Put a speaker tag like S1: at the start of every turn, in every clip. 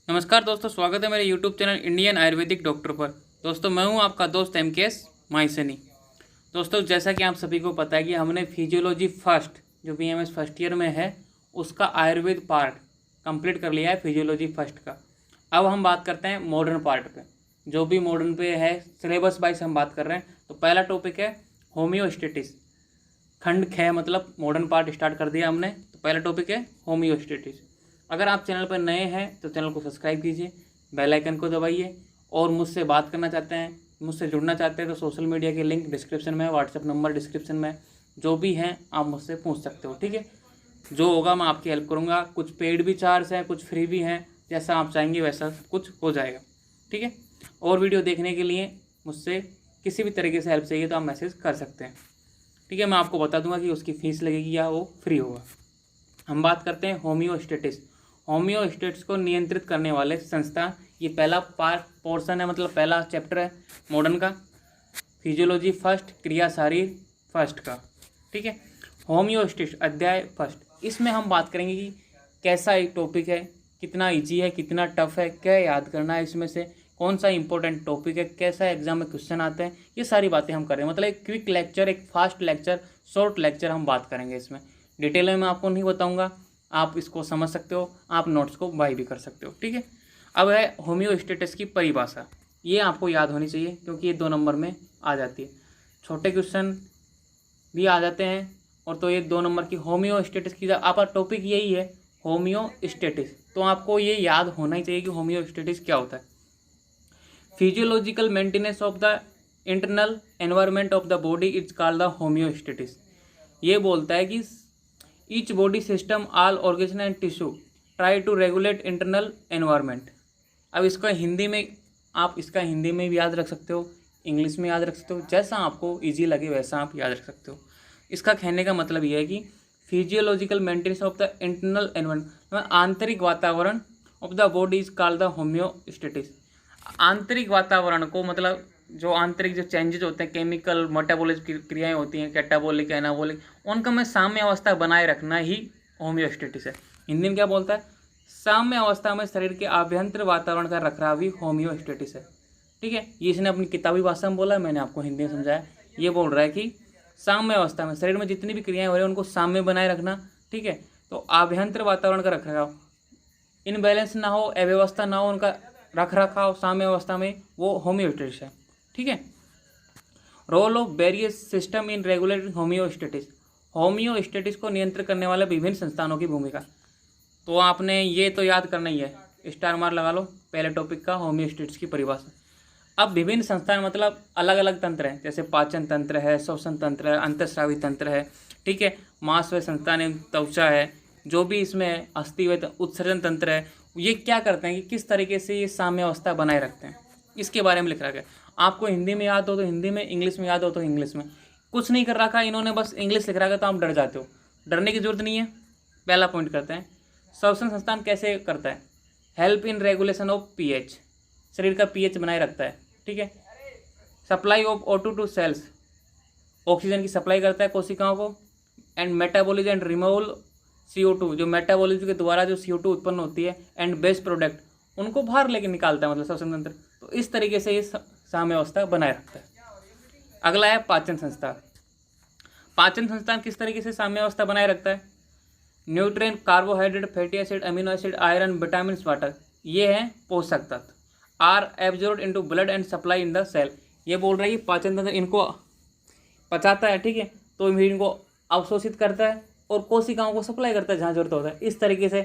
S1: नमस्कार दोस्तों, स्वागत है मेरे YouTube channel Indian Ayurvedic doctor पर। दोस्तों मैं हूं आपका दोस्त MKS माइसनी। दोस्तों जैसा कि आप सभी को पता है कि हमने फिजियोलॉजी फर्स्ट जो BMS फर्स्ट ईयर में है उसका आयुर्वेद पार्ट कंप्लीट कर लिया है फिजियोलॉजी फर्स्ट का। अब हम बात करते हैं मॉडर्न पार्ट पे, जो भी मॉडर्न पे है सिलेबस वाइज हम बात कर रहे हैं। तो पहला टॉपिक है होम्योस्टेटिस। खंड ख मतलब मॉडर्न पार्ट स्टार्ट कर दिया हमने। तो पहला टॉपिक है होम्योस्टेटिस। अगर आप चैनल पर नए हैं तो चैनल को सब्सक्राइब कीजिए, बेल आइकन को दबाइए और मुझसे बात करना चाहते हैं, मुझसे जुड़ना चाहते हैं तो सोशल मीडिया के लिंक डिस्क्रिप्शन में है, व्हाट्सएप नंबर डिस्क्रिप्शन में, जो भी हैं आप मुझसे पूछ सकते हो। ठीक है, जो होगा मैं आपकी हेल्प करूँगा। कुछ पेड भी चार्ज हैं, कुछ फ्री भी हैं, जैसा आप चाहेंगे वैसा कुछ हो जाएगा। ठीक है, और वीडियो देखने के लिए मुझसे किसी भी तरीके से हेल्प चाहिए तो आप मैसेज कर सकते हैं। ठीक है, मैं आपको बता दूंगा कि उसकी फ़ीस लगेगी या वो फ्री होगा। हम बात करते हैं होम्योस्टेटिस। होम्योस्टेट्स को नियंत्रित करने वाले संस्थान, ये पहला पोर्शन है, मतलब पहला चैप्टर है मॉडर्न का, फिजियोलॉजी फर्स्ट, क्रिया शरीर फर्स्ट का। ठीक है, होम्योस्टेटिस अध्याय फर्स्ट। इसमें हम बात करेंगे कि कैसा एक टॉपिक है, कितना इजी है, कितना टफ है, क्या याद करना है इसमें से, कौन सा इंपॉर्टेंट टॉपिक है, कैसा एग्जाम में क्वेश्चन आते हैं, ये सारी बातें हम करें। मतलब एक क्विक लेक्चर, एक फास्ट लेक्चर, शॉर्ट लेक्चर हम बात करेंगे इसमें। डिटेल में मैं आपको नहीं बताऊंगा, आप इसको समझ सकते हो, आप नोट्स को बाय भी कर सकते हो। ठीक है, अब है होम्योस्टेटिस की परिभाषा। ये आपको याद होनी चाहिए क्योंकि ये 2 नंबर में आ जाती है। छोटे क्वेश्चन भी आ जाते हैं और तो ये 2 नंबर की होम्योस्टेटिस की आपका टॉपिक यही है होम्योस्टेटिस। तो आपको ये याद होना ही चाहिए कि होम्योस्टेटिस क्या होता है। Physiological maintenance of the internal environment of the body is called the homeostasis. ये बोलता है कि each body system all organ and tissue try to regulate internal environment. अब इसका हिंदी में, आप इसका हिंदी में भी याद रख सकते हो, इंग्लिश में याद रख सकते हो, जैसा आपको इजी लगे वैसा आप याद रख सकते हो। इसका कहने का मतलब यह है कि physiological maintenance of the internal environment, आंतरिक वातावरण of the body is called the homeostasis. आंतरिक वातावरण को, मतलब जो आंतरिक जो चेंजेज होते हैं, केमिकल मेटाबॉलिक क्रियाएं होती हैं, कैटाबॉलिक एनाबॉलिक, उनका में साम्य अवस्था बनाए रखना ही होम्योस्टेटिस है। हिंदी में क्या बोलता है? साम्य अवस्था में शरीर के आभ्यंतर वातावरण का रखरखाव ही होम्योस्टेटिस है। ठीक है, ये इसने अपनी किताबी भाषा में बोला, मैंने आपको हिंदी में समझाया। ये बोल रहा है कि साम्य अवस्था में शरीर में जितनी भी क्रियाएं हो रही हैं उनको साम्य बनाए रखना। ठीक है, तो आभ्यंतर वातावरण का रखरखाव, इनबैलेंस ना हो, अव्यवस्था ना हो, उनका रखरखाव साम्य अवस्था में, वो होम्योस्टेटिस है। ठीक है, role of various system in regulating homeostasis. Homeostasis को नियंत्रित करने वाले विभिन्न संस्थानों की भूमिका। तो आपने ये तो याद करना ही है, स्टार मार्क लगा लो पहले टॉपिक का, होम्योस्टेटिस की परिभाषा। अब विभिन्न संस्थान मतलब अलग अलग तंत्र हैं, जैसे पाचन तंत्र है, श्वसन तंत्र है, अंतःस्रावी तंत्र है। ठीक है, मांसपेशी संस्थान है, त्वचा है, जो भी इसमें है, अस्थि व उत्सर्जन तंत्र है। ये क्या करते हैं कि किस तरीके से ये साम्य अवस्था बनाए रखते हैं, इसके बारे में लिख रखा है। आपको हिंदी में याद हो तो हिंदी में, इंग्लिश में याद हो तो इंग्लिश में। कुछ नहीं कर रखा इन्होंने, बस इंग्लिश लिख रखा है तो आप डर जाते हो। डरने की जरूरत नहीं है। पहला पॉइंट करते हैं, श्वसन संस्थान कैसे करता है? Help in regulation of pH, शरीर का pH बनाए रखता है। ठीक है, supply of O2 to cells, oxygen की सप्लाई करता है कोशिकाओं को। And metabolism and removal CO2, जो मेटाबॉलिज्म के द्वारा जो CO2 उत्पन्न होती है, एंड बेस्ट प्रोडक्ट उनको बाहर लेके निकालता है, मतलब श्वसन तंत्र। तो इस तरीके से ये साम्य अवस्था बनाए रखता है। अगला है पाचन संस्थान। पाचन संस्थान किस तरीके से साम्य अवस्था बनाए रखता है? Nutrient, carbohydrate, fatty acid, amino acid, iron, vitamin, water, ये हैं पोषक तत्व। Are absorbed into blood and supply in the cell. ये बोल रहा है कि पाचन तंत्र इनको पचाता है। ठीक है, तो इनको अवशोषित करता है और कोशिकाओं को सप्लाई करता है जहाँ जरूरत होता है। इस तरीके से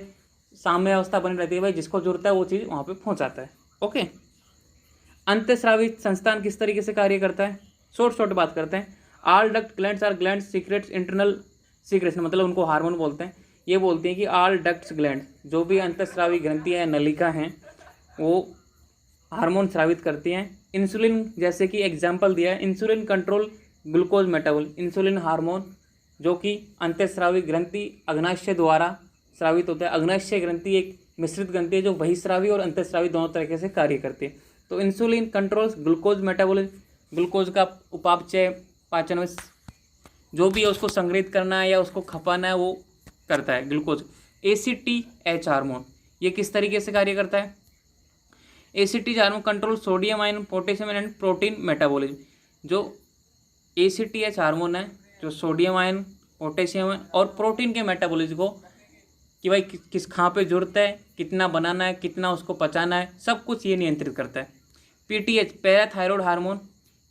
S1: साम्य अवस्था बनी रहती है, भाई जिसको जरूरत है वो चीज़ वहाँ पे पहुँचाता है। ओके, अंतःस्रावी संस्थान किस तरीके से कार्य करता है? शॉर्ट बात करते हैं। All duct glands are gland secrets internal secretion, मतलब उनको हार्मोन बोलते हैं। ये बोलते हैं कि ऑल डक्ट्स ग्लैंड, जो भी अंतःस्रावी ग्रंथियाँ नलिका हैं, वो हार्मोन स्रावित करती हैं। इंसुलिन, जैसे कि एग्जाम्पल दिया है, insulin control glucose मेटाबॉल, insulin hormone जो कि अंतःस्रावी ग्रंथि अग्नाशय द्वारा स्रावित होता है। अग्नाशय ग्रंथि एक मिश्रित ग्रंथि है जो बहिस्रावी और अंतःस्रावी दोनों तरीके से कार्य करती है। तो insulin controls glucose metabolism, glucose का उपापचय पाचन में जो भी है उसको संग्रहित करना है या उसको खपाना है वो करता है ग्लूकोज। ACTH हार्मोन, ये किस तरीके से कार्य करता है? ACTH hormone control sodium ion, potassium and protein metabolism. जो ACTH हार्मोन है जो सोडियम आयन, पोटेशियम और प्रोटीन के मेटाबॉलिज्म को, कि भाई किस कहाँ पे जरूरत है, कितना बनाना है, कितना उसको पचाना है, सब कुछ ये नियंत्रित करता है। PTH parathyroid hormone,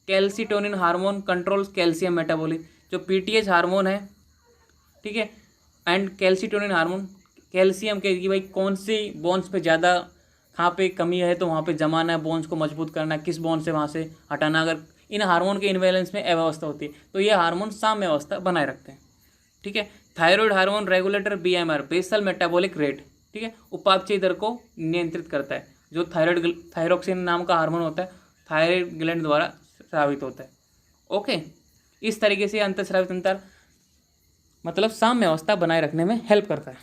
S1: calcitonin hormone controls calcium metabolism. जो PTH हार्मोन है, ठीक है, एंड कैल्सिटोनिन हार्मोन कैल्शियम के, कि भाई कौन सी बोन्स पे ज़्यादा, कहाँ पे कमी है तो वहाँ पे जमाना है, बोन्स को मजबूत करना है, किस बोन से वहाँ से हटाना। अगर इन हार्मोन के इनबैलेंस में अव्यवस्था होती है तो ये हार्मोन साम्य अवस्था बनाए रखते हैं, ठीक है। Thyroid hormone regulator BMR basal metabolic rate, ठीक है, उपापचय दर को नियंत्रित करता है। जो थायरोक्सिन नाम का हार्मोन होता है थायराइड ग्लैंड द्वारा स्रावित होता है। ओके, इस तरीके से अंतःस्रावी तंत्र मतलब साम्य अवस्था बनाए रखने में हेल्प करता है।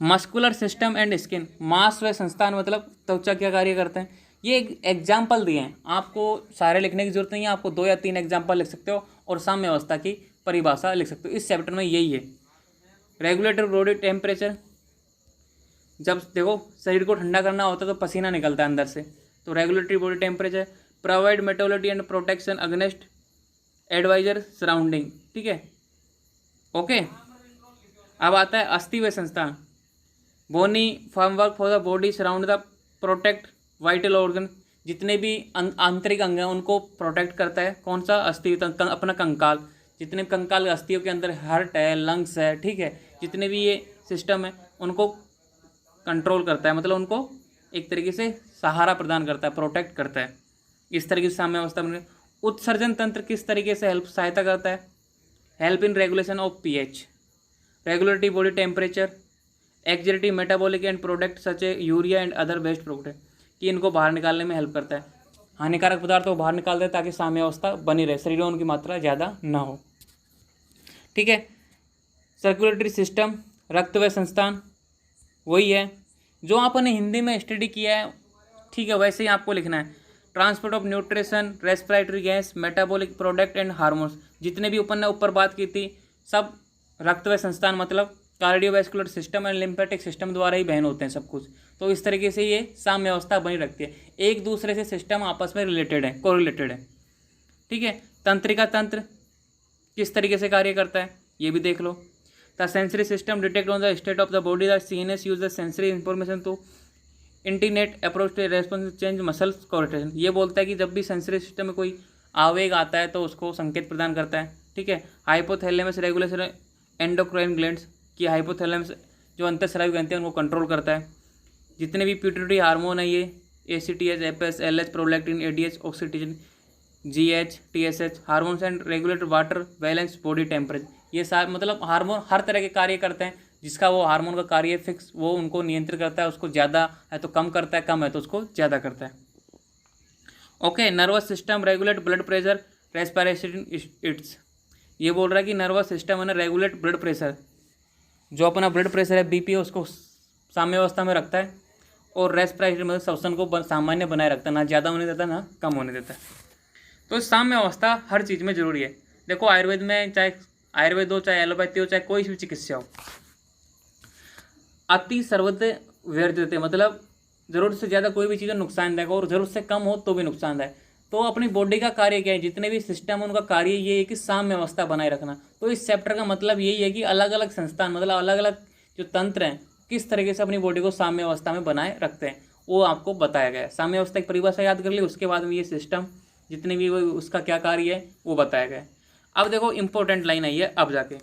S1: मस्कुलर सिस्टम एंड स्किन, मांस व संस्थान मतलब त्वचा क्या कार्य करते हैं, ये एक एग्जाम्पल दिए हैं, आपको सारे लिखने की जरूरत नहीं है, आपको 2 या 3 एग्जाम्पल लिख सकते हो और साम्य अवस्था की परिभाषा लिख सकते हो। इस चैप्टर में यही है। रेगुलेटर बॉडी टेम्परेचर, जब देखो शरीर को ठंडा करना होता है तो पसीना निकलता है अंदर से, तो regulatory body temperature. Provide metabolity and protection against एडवाइजर सराउंडिंग, ठीक है, ओके। अब आता है अस्थि व संस्थान, bony formwork for the body surround the protect vital organ, जितने भी आंतरिक अंग हैं उनको प्रोटेक्ट करता है। कौन सा? अस्थि, अपना कंकाल, जितने कंकाल अस्थियों के अंदर हार्ट है, लंग्स है, ठीक है, जितने भी ये सिस्टम है उनको कंट्रोल करता है, मतलब उनको एक तरीके से सहारा प्रदान करता है, प्रोटेक्ट करता है। इस तरीके से साम्य अवस्था में उत्सर्जन तंत्र किस तरीके से सहायता करता है? Help in regulation of pH, regulatory body temperature, exility metabolic end product such a urea and other waste product, कि इनको बाहर निकालने में हेल्प करता है। हानिकारक पदार्थों को बाहर निकाल दे ताकि साम्य अवस्था बनी रहे, शरीर में उनकी मात्रा ज़्यादा ना हो, ठीक है। सर्कुलेटरी सिस्टम, रक्त व संस्थान, वही है जो आपने हिंदी में स्टडी किया है, ठीक है, वैसे ही आपको लिखना है। Transport of nutrition, respiratory gas, metabolic product and hormones, जितने भी अपन ने ऊपर बात की थी सब रक्त व संस्थान मतलब cardiovascular system and lymphatic system द्वारा ही बहन होते हैं सब कुछ। तो इस तरीके से ये साम्य अवस्था बनी रखती है, एक दूसरे से सिस्टम आपस में रिलेटेड है, कोरिलेटेड है, ठीक है। तंत्रिका तंत्र किस तरीके से कार्य करता है ये भी देख लो। The sensory system detect on the state of the body, the CNS use the sensory information to integrate approach to response change muscles coordination. ये बोलता है कि जब भी सेंसरी सिस्टम में कोई आवेग आता है तो उसको संकेत प्रदान करता है, ठीक है। हाइपोथैलेमस रेगुलेशन एंडोक्राइन ग्लैंड्स, की हाइपोथैलेमस जो अंतःस्रावी ग्रंथि है उनको कंट्रोल करता है। जितने भी पिट्यूटरी हार्मोन है ये ACTH, FS, LH, prolactin, ADH, oxytocin, GH, TSH hormones and regulate water balance body temperature, ये सारे मतलब हार्मोन हर तरह के कार्य करते हैं, जिसका वो हार्मोन का कार्य फिक्स, वो उनको नियंत्रित करता है, उसको ज़्यादा है तो कम करता है, कम है तो उसको ज़्यादा करता है, okay. Nervous system regulate blood pressure, respiration it's, ये बोल रहा है कि नर्वस सिस्टम है ना रेगुलेट ब्लड प्रेशर, जो अपना ब्लड प्रेशर है BP है उसको साम्य अवस्था में रखता है, और रेस्पिरेशन मतलब श्वसन को सामान्य बनाए रखता है, ना ज़्यादा होने देता ना कम होने देता है। तो साम्य अवस्था हर चीज़ में जरूरी है। देखो आयुर्वेद में, चाहे आयुर्वेद हो, चाहे एलोपैथी हो, चाहे कोई भी चिकित्सा हो, अति सर्वत्र व्यर्थ, मतलब ज़रूरत से ज़्यादा कोई भी चीज़ नुकसानदायक और ज़रूरत से कम हो तो भी नुकसानदायक। तो अपनी बॉडी का कार्य क्या है, जितने भी सिस्टम है उनका कार्य ये है कि साम्य अवस्था बनाए रखना। तो इस चैप्टर का मतलब यही है कि अलग अलग संस्थान मतलब अलग अलग जो तंत्र हैं किस तरीके से अपनी बॉडी को साम्य अवस्था में बनाए रखते हैं वो आपको बताया गया है। साम्य अवस्था की परिभाषा याद कर ली, उसके बाद में ये सिस्टम जितने भी वो उसका क्या कार्य है वो बताया गया है। अब देखो इंपॉर्टेंट लाइन आई है, अब जाके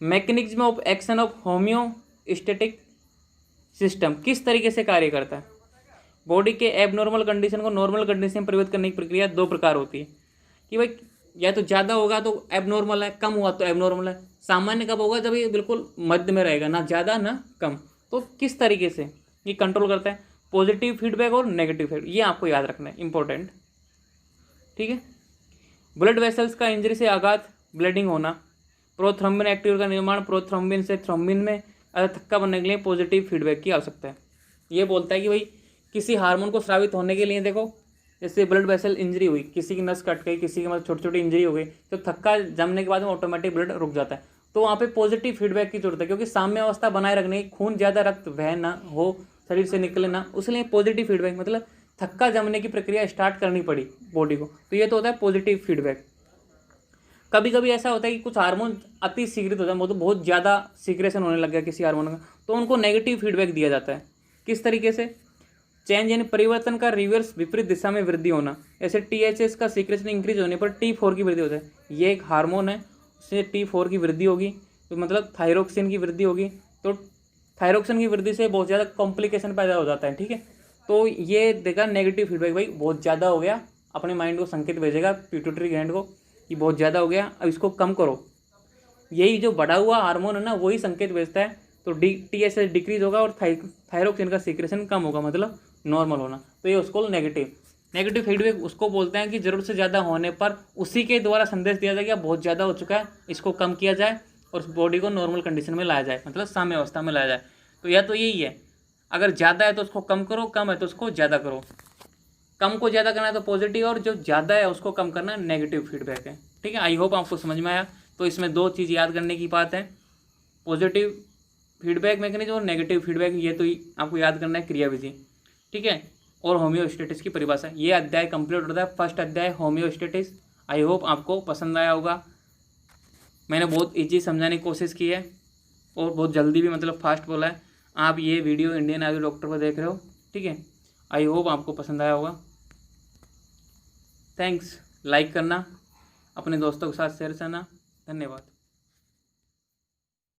S1: mechanism of action of homeostatic system किस तरीके से कार्य करता है। बॉडी के एबनॉर्मल कंडीशन को नॉर्मल कंडीशन में परिवर्तित करने की प्रक्रिया 2 प्रकार होती है, कि भाई या तो ज़्यादा होगा तो एबनॉर्मल है, कम हुआ तो एबनॉर्मल है। सामान्य कब होगा? जब ये बिल्कुल मध्य में रहेगा, ना ज़्यादा ना कम। तो किस तरीके से ये कंट्रोल करता है? पॉजिटिव फीडबैक और नेगेटिव फीडबैक, ये आपको याद रखना है, इंपॉर्टेंट, ठीक है। ब्लड वेसल्स का इंजरी से आघात, ब्लीडिंग होना, प्रोथ्रोम्बिन एक्टिव का निर्माण, प्रोथ्रोम्बिन से थ्रोम्बिन में थक्का बनने के लिए पॉजिटिव फीडबैक की आवश्यकता है। ये बोलता है कि भाई किसी हार्मोन को स्रावित होने के लिए, देखो जैसे ब्लड वेसल इंजरी हुई, किसी की नस कट गई, किसी की मतलब छोटी छोटी इंजरी हो गई, तो थक्का जमने के बाद में ऑटोमेटिक ब्लड रुक जाता है। तो वहाँ पे पॉजिटिव फीडबैक की जरूरत है, क्योंकि साम्य अवस्था बनाए रखने की, खून ज़्यादा रक्त वह ना हो शरीर से निकले ना, उसलिए पॉजिटिव फीडबैक मतलब थक्का जमने की प्रक्रिया स्टार्ट करनी पड़ी बॉडी को, तो ये तो होता है पॉजिटिव फीडबैक। कभी कभी ऐसा होता है कि कुछ हार्मोन अति सीक्रेट होता है, मतलब बहुत ज़्यादा सीक्रेशन होने लग गया किसी हार्मोन का, तो उनको नेगेटिव फीडबैक दिया जाता है। किस तरीके से? चेंज यानी परिवर्तन का रिवर्स, विपरीत दिशा में वृद्धि होना। ऐसे THS का सीक्रेशन इंक्रीज होने पर T4 की वृद्धि होता है। ये एक हार्मोन है, उससे T4 की वृद्धि होगी, तो मतलब थायरोक्सिन की वृद्धि होगी। तो थायरोक्सिन की वृद्धि से बहुत ज़्यादा कॉम्प्लिकेशन पैदा हो जाता है, ठीक है। तो ये देगा नेगेटिव फीडबैक, भाई बहुत ज़्यादा हो गया, अपने माइंड को संकेत भेजेगा पिट्यूटरी ग्लैंड को कि बहुत ज़्यादा हो गया, अब इसको कम करो। यही जो बढ़ा हुआ हार्मोन है ना, वही संकेत भेजता है। तो TSH डिक्रीज होगा और थायरोक्सिन का सीक्रेशन कम होगा, मतलब नॉर्मल होना। तो ये उसको नेगेटिव फीडबैक उसको बोलते हैं कि ज़रूरत से ज़्यादा होने पर उसी के द्वारा संदेश दिया जाए कि बहुत ज़्यादा हो चुका है, इसको कम किया जाए और उस बॉडी को नॉर्मल कंडीशन में लाया जाए, मतलब साम्य अवस्था में लाया जाए। तो या तो यही है, अगर ज़्यादा है तो उसको कम करो, कम है तो उसको ज़्यादा करो। कम को ज़्यादा करना है तो पॉजिटिव, और जो ज़्यादा है उसको कम करना है नेगेटिव फीडबैक है, ठीक है। आई होप आपको समझ में आया। तो इसमें दो चीज़ याद करने की बात है, पॉजिटिव फीडबैक मैकेनिज्म और नेगेटिव फीडबैक, ये तो आपको याद करना है क्रियाविधि, ठीक है। और होम्योस्टेटिस की परिभाषा, ये अध्याय कंप्लीट होता है, फर्स्ट अध्याय होम्योस्टेटिस। आई होप आपको पसंद आया होगा। मैंने बहुत ईजी समझाने की कोशिश की है और बहुत जल्दी भी, मतलब फास्ट बोला है। आप ये वीडियो इंडियन आयुर्वेद डॉक्टर पर देख रहे हो, ठीक है। आई होप आपको पसंद आया होगा। थैंक्स, लाइक करना, अपने दोस्तों के साथ शेयर करना। धन्यवाद।